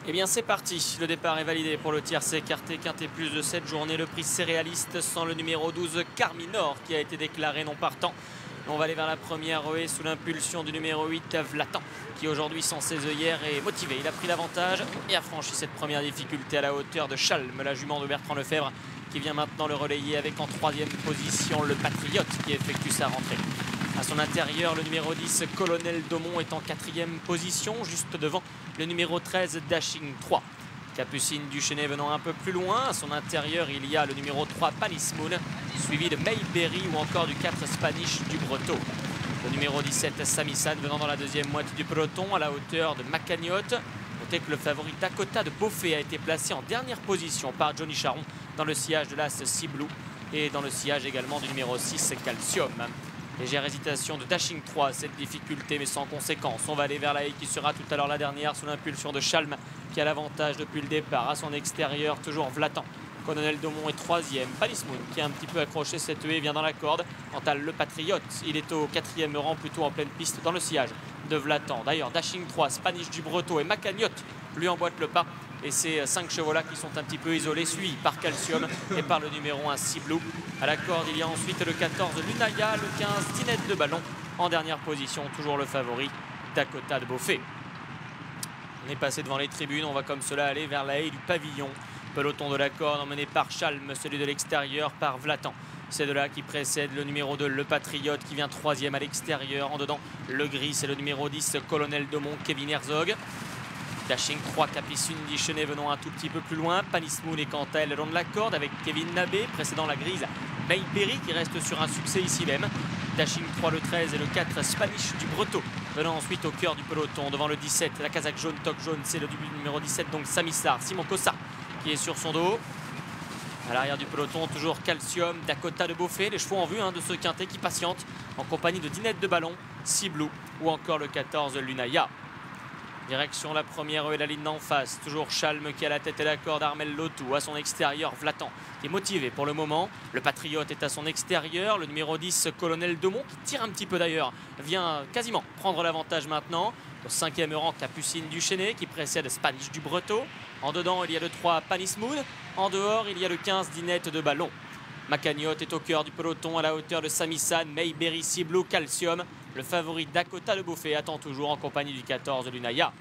Eh bien c'est parti, le départ est validé pour le tiercé écarté quintet plus de cette journée. Le prix céréaliste sans le numéro 12 Carminor qui a été déclaré non partant. On va aller vers la première ruée sous l'impulsion du numéro 8 Vlatan qui aujourd'hui sans ses œillères est motivé. Il a pris l'avantage et a franchi cette première difficulté à la hauteur de Chalme, la jument de Bertrand Lefebvre qui vient maintenant le relayer avec en troisième position le Patriote qui effectue sa rentrée. À son intérieur, le numéro 10, Colonel Daumont, est en quatrième position, juste devant le numéro 13, Dashing 3. Capucine du Chesnay venant un peu plus loin. À son intérieur, il y a le numéro 3, Panis Moon, suivi de Mayberry ou encore du 4, Spanish du Breteau. Le numéro 17, Samisan, venant dans la deuxième moitié du peloton, à la hauteur de Macagnotte. Notez que le favori Dakota de Beaufait a été placé en dernière position par Johnny Charon dans le sillage de l'As Sea Blue et dans le sillage également du numéro 6, Calcium. Légère hésitation de Dashing 3, cette difficulté mais sans conséquence. On va aller vers la haie qui sera tout à l'heure la dernière sous l'impulsion de Chalme qui a l'avantage depuis le départ. À son extérieur, toujours Vlatan. Colonel Daumont est troisième. Panis Moon qui a un petit peu accroché cette haie vient dans la corde. Quant à le Patriote, il est au quatrième rang plutôt en pleine piste dans le sillage de Vlatan. D'ailleurs, Dashing 3, Spanish du Breteau et Macagnotte lui emboîtent le pas. Et ces 5 chevaux-là qui sont un petit peu isolés, suivis par Calcium et par le numéro 1, Sea Blue. À la corde, il y a ensuite le 14, Lunaya, le 15, Dinette de Ballon. En dernière position, toujours le favori, Dakota de Beaufait. On est passé devant les tribunes, on va comme cela aller vers la haie du pavillon. Peloton de la corde emmené par Chalme, celui de l'extérieur par Vlatan. C'est de là qui précède le numéro 2, le Patriote, qui vient troisième à l'extérieur. En dedans, le gris, c'est le numéro 10, Colonel Daumont, Kevin Herzog. Dashing 3, Capucine du Chesnay venant un tout petit peu plus loin. Panis Moon est quant à elle le long de la corde avec Kevin Nabé, précédant la grise. Mayberry qui reste sur un succès ici même. Dashing 3, le 13 et le 4, Spanish du Breteau. Venant ensuite au cœur du peloton, devant le 17, la casaque jaune, toque jaune, c'est le numéro 17, donc Samissar, Simon Cossa qui est sur son dos. À l'arrière du peloton, toujours Calcium, Dakota de Beaufait, les chevaux en vue de ce quintet qui patiente en compagnie de Dinette de Ballon, Sea Blue ou encore le 14, Lunaya. Direction la première et la ligne d'en face. Toujours Chalme qui a la tête et la corde. Armel Lotou à son extérieur. Vlatan qui est motivé pour le moment. Le Patriote est à son extérieur. Le numéro 10, Colonel Daumont, qui tire un petit peu d'ailleurs, vient quasiment prendre l'avantage maintenant. Au cinquième rang, Capucine du Chesnay qui précède Spanish du Breteau. En dedans, il y a le 3, Panis Moon. En dehors, il y a le 15, Dinette de Ballon. Macagnotte est au cœur du peloton à la hauteur de Samisan, Mayberry, Sea Blue, Calcium. Le favori Dakota de Beaufait attend toujours en compagnie du 14 Lunaya.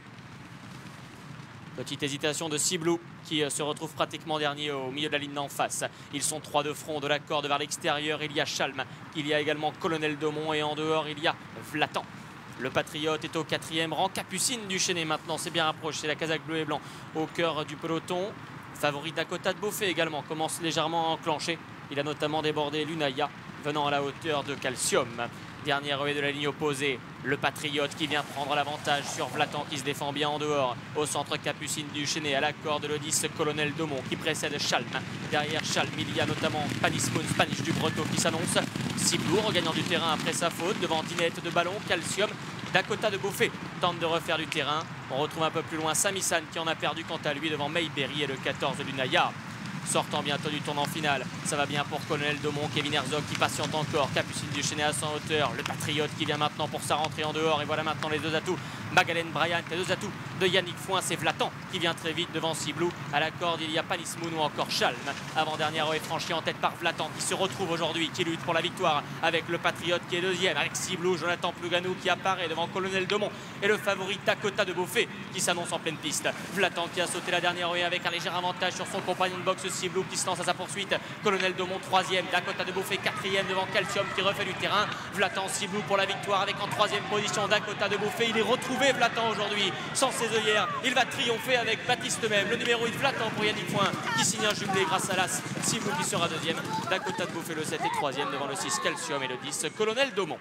Petite hésitation de Sea Blue qui se retrouve pratiquement dernier au milieu de la ligne d'en face. Ils sont 3 de front de la corde vers l'extérieur. Il y a Chalme, il y a également Colonel Daumont et en dehors il y a Vlatan. Le Patriote est au quatrième rang. Capucine du Chesnay maintenant s'est bien rapproché. La casaque bleu et blanc au cœur du peloton. Favori Dakota de Beaufait également commence légèrement à enclencher. Il a notamment débordé Lunaya venant à la hauteur de Calcium. Dernière ruée de la ligne opposée, le Patriote qui vient prendre l'avantage sur Vlatan qui se défend bien en dehors. Au centre, Capucine du Chesnay, à la corde le 10, Colonel Daumont qui précède Chalme. Derrière Chalme, il y a notamment Panis Moon, Spanish du Breteau qui s'annonce. Sea Blue regagnant du terrain après sa faute devant Dinette de Ballon, Calcium. Dakota de Beaufait tente de refaire du terrain. On retrouve un peu plus loin Samisan qui en a perdu quant à lui devant Mayberry et le 14 Lunaya. Sortant bientôt du tournant final, ça va bien pour Colonel Daumont, Kevin Herzog qui patiente encore, Capucine du Chesnay à son hauteur, le Patriote qui vient maintenant pour sa rentrée en dehors et voilà maintenant les deux atouts, Magalhães Bryant, les deux atouts de Yannick Foin, c'est Vlatan qui vient très vite devant Sea Blue. À la corde il y a Panis Moon ou encore Chalme, avant-dernière est franchie en tête par Vlatan qui se retrouve aujourd'hui, qui lutte pour la victoire avec le Patriote qui est deuxième, avec Sea Blue, Jonathan Plouganou qui apparaît devant Colonel Daumont et le favori Dakota de Beaufait qui s'annonce en pleine piste. Vlatan qui a sauté la dernière ruée avec un léger avantage sur son compagnon de boxe Sea Blue qui se lance à sa poursuite. Colonel Daumont troisième, Dakota de Beaufait quatrième devant Calcium qui refait du terrain. Vlatan, Sea Blue pour la victoire avec en troisième position Dakota de Beaufait. Il est retrouvé Vlatan aujourd'hui sans ses œillères. Il va triompher avec Baptiste même. Le numéro 8 Vlatan pour Yannick Foin qui signe un jumelé grâce à l'As. Sea Blue qui sera deuxième. Dakota de Beaufait le 7 et troisième devant le 6 Calcium et le 10 Colonel Daumont.